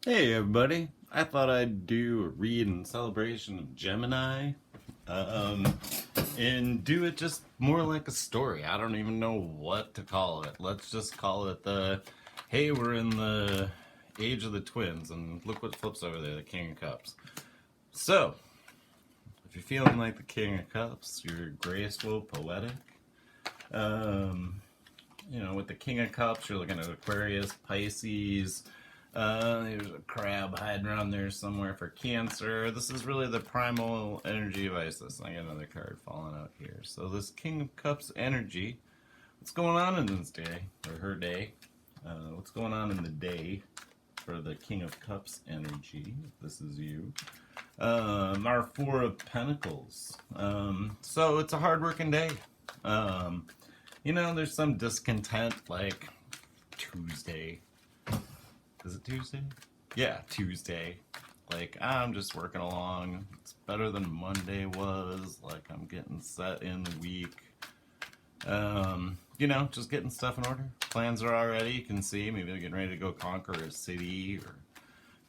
Hey everybody, I thought I'd do a read in celebration of Gemini, um, and do it just more like a story. I don't even know what to call it. Let's just call it hey, we're in the age of the twins, and look what flips over there, the King of Cups. So, if you're feeling like the King of Cups, you're graceful, poetic. Um, with the King of Cups, you're looking at Aquarius, Pisces. There's a crab hiding around there somewhere for Cancer. This is really the primal energy of Isis. I got another card falling out here. So this King of Cups energy, what's going on in this day, or her day? What's going on in the day for the King of Cups energy? This is you. Our Four of Pentacles. So it's a hard-working day. There's some discontent, like Tuesday. Is it Tuesday? Yeah, Tuesday. Like, I'm just working along. It's better than Monday was. Like, I'm getting set in the week. Just getting stuff in order. Plans are all ready. You can see maybe they're getting ready to go conquer a city or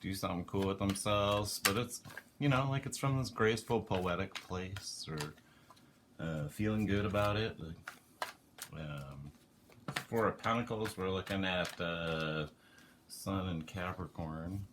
do something cool with themselves. But it's, like it's from this graceful, poetic place or feeling good about it. Four of Pentacles, we're looking at Sun and Capricorn,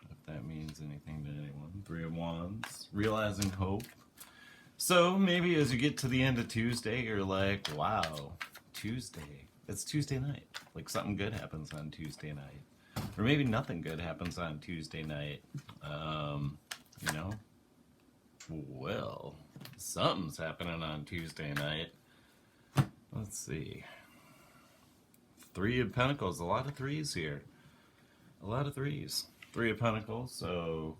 if that means anything to anyone. Three of Wands, realizing hope. So maybe as you get to the end of Tuesday, you're like, wow, Tuesday. It's Tuesday night. Like something good happens on Tuesday night. Or maybe nothing good happens on Tuesday night. You know, well, something's happening on Tuesday night. Let's see. Three of Pentacles, a lot of threes here. A lot of threes. Three of Pentacles, so,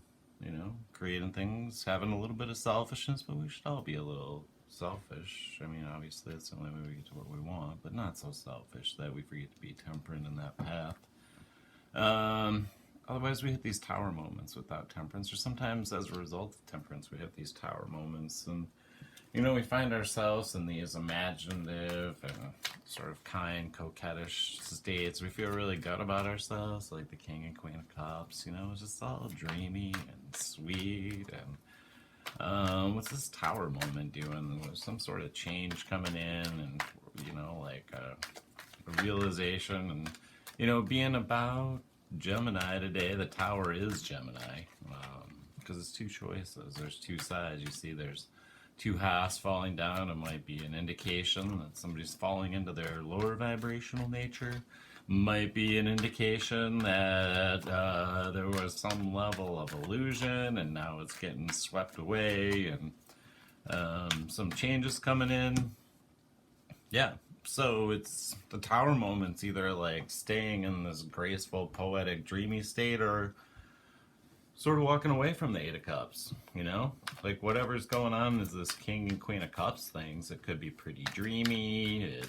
creating things, having a little bit of selfishness, but we should all be a little selfish. I mean, obviously, that's the only way we get to what we want, but not so selfish that we forget to be temperate in that path. Otherwise, we hit these tower moments without temperance, or sometimes as a result of temperance, we hit these tower moments, and we find ourselves in these imaginative and sort of kind, coquettish states. We feel really good about ourselves, like the King and Queen of Cups. It's just all dreamy and sweet. And what's this tower moment doing? There's some sort of change coming in, and like a realization, and being about Gemini today. The tower is Gemini because it's two choices. There's two sides. You see, there's two halves falling down. It might be an indication that somebody's falling into their lower vibrational nature. Might be an indication that there was some level of illusion and now it's getting swept away, and some changes coming in. Yeah, so it's the tower moment's either like staying in this graceful, poetic, dreamy state, or sort of walking away from the Eight of Cups, Like whatever's going on is this King and Queen of Cups things. It could be pretty dreamy. It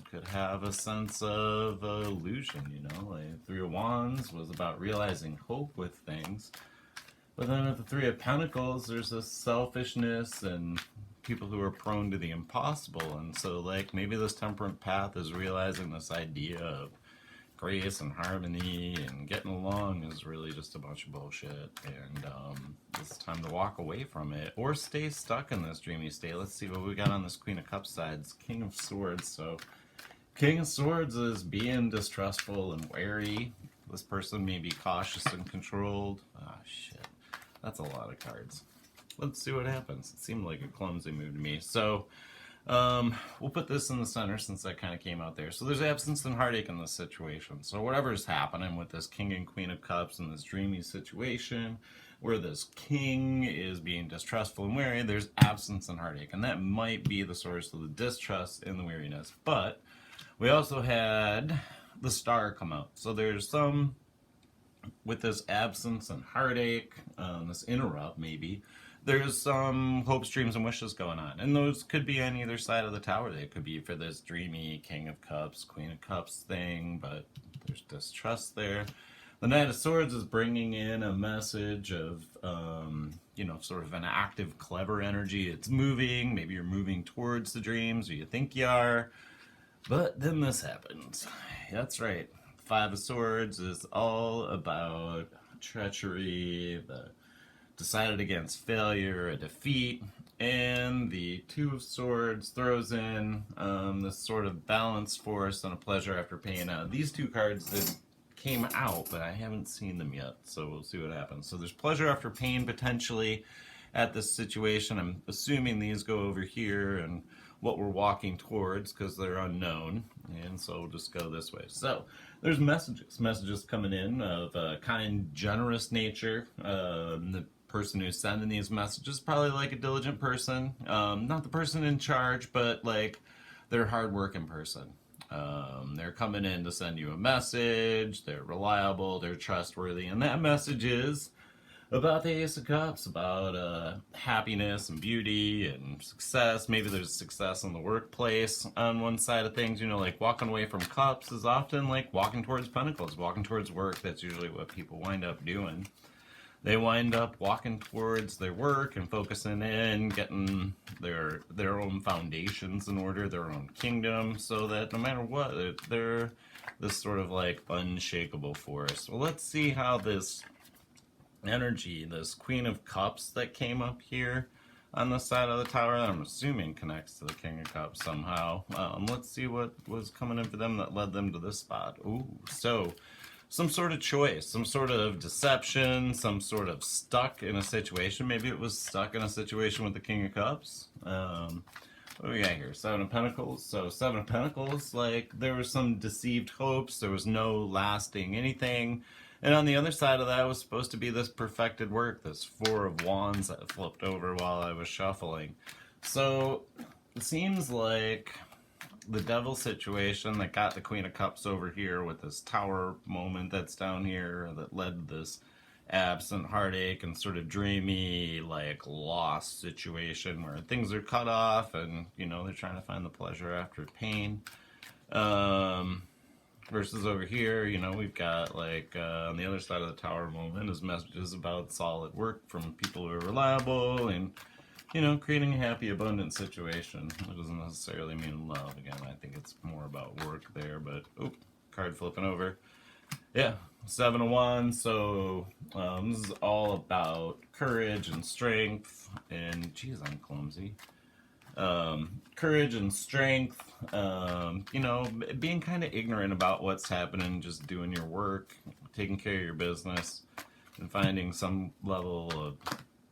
could have a sense of illusion, Like Three of Wands was about realizing hope with things. But then at the Three of Pentacles, there's this selfishness and people who are prone to the impossible. And so, like, maybe this temperate path is realizing this idea of grace and harmony and getting along is really just a bunch of bullshit, and it's time to walk away from it or stay stuck in this dreamy state. Let's see what we got on this Queen of Cups side. It's King of Swords. So King of Swords is being distrustful and wary. This person may be cautious and controlled. Ah, shit, that's a lot of cards. Let's see what happens. It seemed like a clumsy move to me. So we'll put this in the center since that kind of came out there. So there's absence and heartache in this situation. So whatever's happening with this King and Queen of Cups in this dreamy situation where this king is being distrustful and wary, there's absence and heartache. And that might be the source of the distrust and the weariness. But we also had the star come out. So there's some, with this absence and heartache, this interrupt maybe, there's some hopes, dreams, and wishes going on. And those could be on either side of the tower. They could be for this dreamy King of Cups, Queen of Cups thing, but there's distrust there. The Knight of Swords is bringing in a message of, sort of an active, clever energy. It's moving. Maybe you're moving towards the dreams, or you think you are. But then this happens. That's right. Five of Swords is all about treachery, the decided against failure, a defeat, and the Two of Swords throws in this sort of balanced force and a pleasure after pain. These two cards came out, but I haven't seen them yet, so we'll see what happens. So there's pleasure after pain potentially at this situation. I'm assuming these go over here and what we're walking towards because they're unknown, and so we'll just go this way. So there's messages coming in of a kind, generous nature. The person who's sending these messages probably like a diligent person, not the person in charge, but like they're a hardworking person. They're coming in to send you a message. They're reliable, they're trustworthy, and that message is about the Ace of Cups, about happiness and beauty and success. Maybe there's success in the workplace on one side of things. You know, like walking away from cups is often like walking towards pentacles, walking towards work. That's usually what people wind up doing. They wind up walking towards their work and focusing in, getting their own foundations in order, their own kingdom, so that no matter what, they're this sort of like unshakable force. Well, let's see how this energy, this Queen of Cups that came up here on the side of the tower, that I'm assuming connects to the King of Cups somehow. Let's see what was coming in for them that led them to this spot. Ooh, so some sort of choice, some sort of deception, some sort of stuck in a situation. Maybe it was stuck in a situation with the King of Cups. What do we got here? Seven of Pentacles. So Seven of Pentacles, like there were some deceived hopes. There was no lasting anything. And on the other side of that was supposed to be this perfected work, this Four of Wands that flipped over while I was shuffling. So it seems like the Devil situation that got the Queen of Cups over here with this Tower moment that's down here that led to this absent heartache and sort of dreamy, like lost situation where things are cut off and, you know, they're trying to find the pleasure after pain. Versus over here, you know, we've got like on the other side of the Tower moment is messages about solid work from people who are reliable and, you know, creating a happy, abundant situation. It doesn't necessarily mean love. Again, I think it's more about work there, but, oh, card flipping over. Yeah, Seven of Wands, so this is all about courage and strength, and, geez, I'm clumsy. Courage and strength, you know, being kind of ignorant about what's happening, just doing your work, taking care of your business, and finding some level of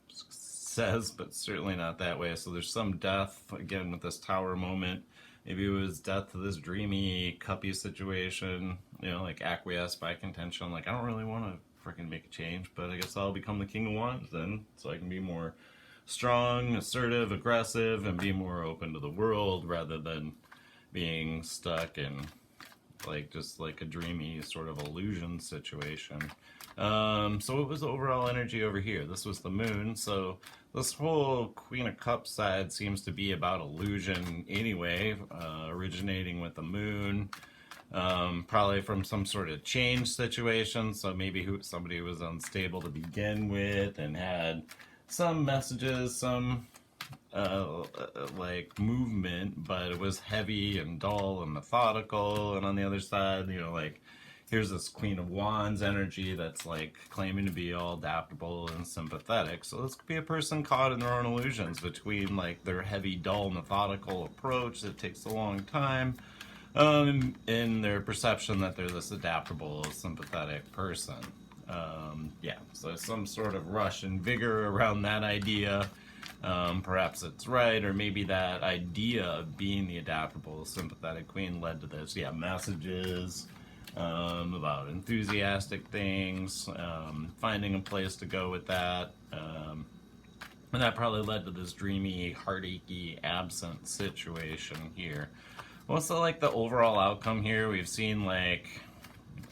success, but certainly not that way. So there's some death, again, with this Tower moment. Maybe it was death to this dreamy, cuppy situation, you know, like acquiesce by contention. Like, I don't really want to freaking make a change, but I guess I'll become the King of Wands then, so I can be more strong, assertive, aggressive, and be more open to the world rather than being stuck in like just like a dreamy sort of illusion situation. So what was the overall energy over here? This was the Moon, so this whole Queen of Cups side seems to be about illusion anyway, originating with the Moon, probably from some sort of change situation, so maybe somebody who was unstable to begin with and had some messages, some like movement, but it was heavy and dull and methodical. And on the other side, you know, like here's this Queen of Wands energy that's like claiming to be all adaptable and sympathetic. So this could be a person caught in their own illusions between like their heavy, dull, methodical approach that takes a long time, in their perception that they're this adaptable, sympathetic person. Yeah, so some sort of rush and vigor around that idea. Perhaps it's right, or maybe that idea of being the adaptable, sympathetic queen led to this. Yeah, messages about enthusiastic things, finding a place to go with that. And that probably led to this dreamy, heartachy, absent situation here. What's like the overall outcome here? We've seen like,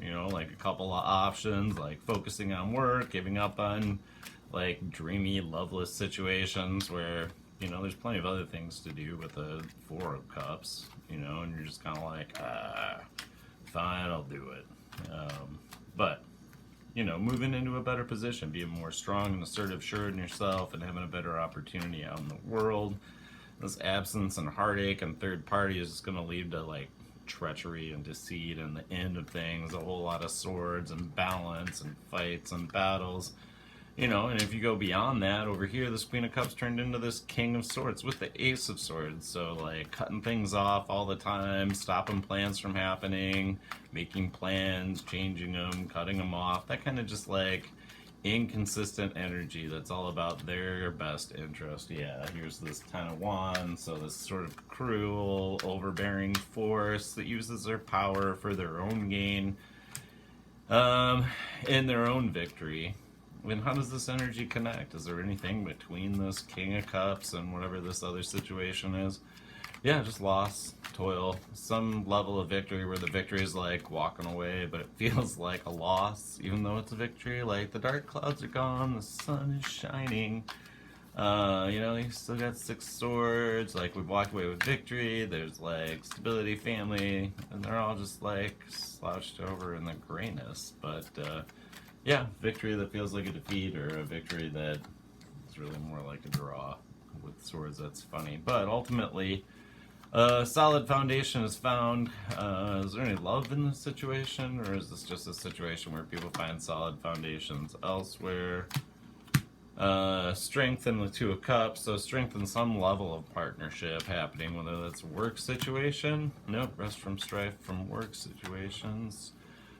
you know, like a couple of options, like focusing on work, giving up on like dreamy, loveless situations where, you know, there's plenty of other things to do with the Four of Cups, you know, and you're just kind of like, fine, I'll do it. But, you know, moving into a better position, being more strong and assertive, sure in yourself, and having a better opportunity out in the world. This absence and heartache and third party is just going to lead to like treachery and deceit and the end of things, a whole lot of swords and balance and fights and battles. And if you go beyond that, over here, this Queen of Cups turned into this King of Swords with the Ace of Swords. So, like, cutting things off all the time, stopping plans from happening, making plans, changing them, cutting them off. That kind of just, like, inconsistent energy that's all about their best interest. Yeah, here's this Ten of Wands, so this sort of cruel, overbearing force that uses their power for their own gain, in their own victory. And how does this energy connect? Is there anything between this King of Cups and whatever this other situation is? Yeah, just loss, toil, some level of victory where the victory is like walking away, but it feels like a loss, even though it's a victory. Like the dark clouds are gone, the sun is shining. You still got 6 swords. Like we've walked away with victory. There's like stability, family, and they're all just like slouched over in the grayness. But yeah, victory that feels like a defeat, or a victory that is really more like a draw with swords. That's funny. But ultimately, solid foundation is found. Is there any love in this situation, or is this just a situation where people find solid foundations elsewhere? Strength in the Two of Cups, so strength in some level of partnership happening, whether that's a work situation. Nope, rest from strife from work situations.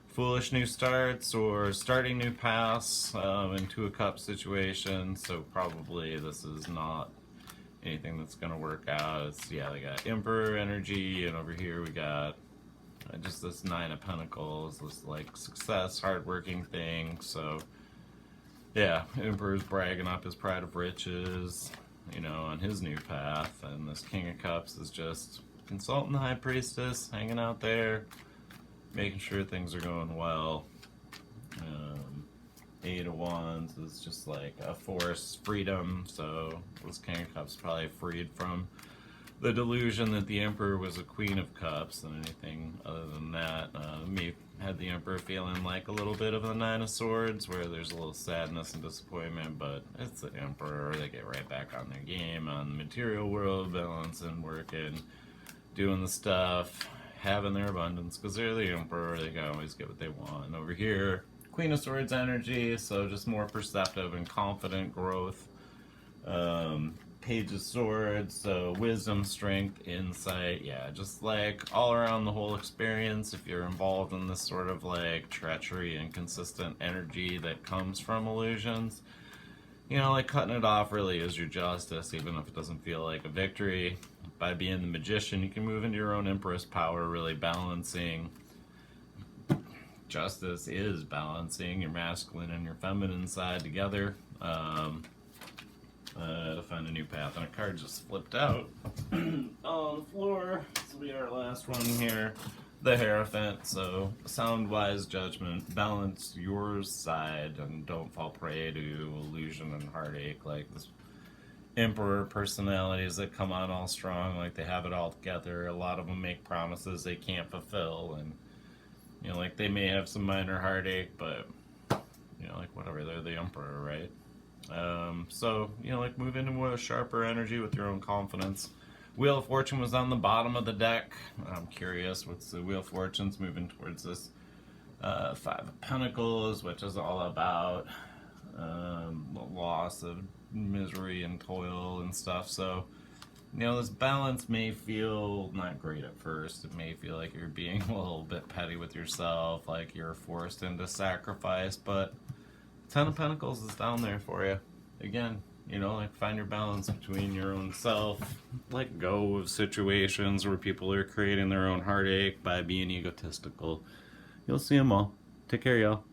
Foolish new starts or starting new paths in Two of Cups situations, so probably this is not anything that's going to work out. They got Emperor energy, and over here we got just this Nine of Pentacles, this like success, hardworking thing. So yeah, Emperor's bragging up his pride of riches, on his new path, and this King of Cups is just consulting the High Priestess, hanging out there, making sure things are going well. Eight of Wands is just like a force, freedom. So this King of Cups probably freed from the delusion that the Emperor was a Queen of Cups, and anything other than that. Me had the Emperor feeling like a little bit of the Nine of Swords, where there's a little sadness and disappointment, but it's the Emperor. They get right back on their game, on the material world, balancing, working, doing the stuff, having their abundance, because they're the Emperor. They can always get what they want. And over here, Queen of Swords energy, so just more perceptive and confident growth. Page of Swords, so wisdom, strength, insight, yeah, just like all around the whole experience. If you're involved in this sort of like treachery and consistent energy that comes from illusions, like cutting it off really is your justice, even if it doesn't feel like a victory. By being the magician, you can move into your own Empress power, really balancing. Justice is balancing your masculine and your feminine side together. To find a new path, and a card just flipped out on the floor. This will be our last one here. The Hierophant. So, sound, wise judgment. Balance your side and don't fall prey to illusion and heartache. Like this Emperor personalities that come on all strong, like they have it all together. A lot of them make promises they can't fulfill, and like they may have some minor heartache, but like whatever, they're the Emperor, right? So like move into more sharper energy with your own confidence. Wheel of Fortune was on the bottom of the deck. I'm curious, what's the Wheel of Fortune's moving towards this Five of Pentacles, which is all about the loss of misery and toil and stuff. So this balance may feel not great at first. It may feel like you're being a little bit petty with yourself, like you're forced into sacrifice, but Ten of Pentacles is down there for you. Again, like find your balance between your own self. Let go of situations where people are creating their own heartache by being egotistical. You'll see them all. Take care, y'all.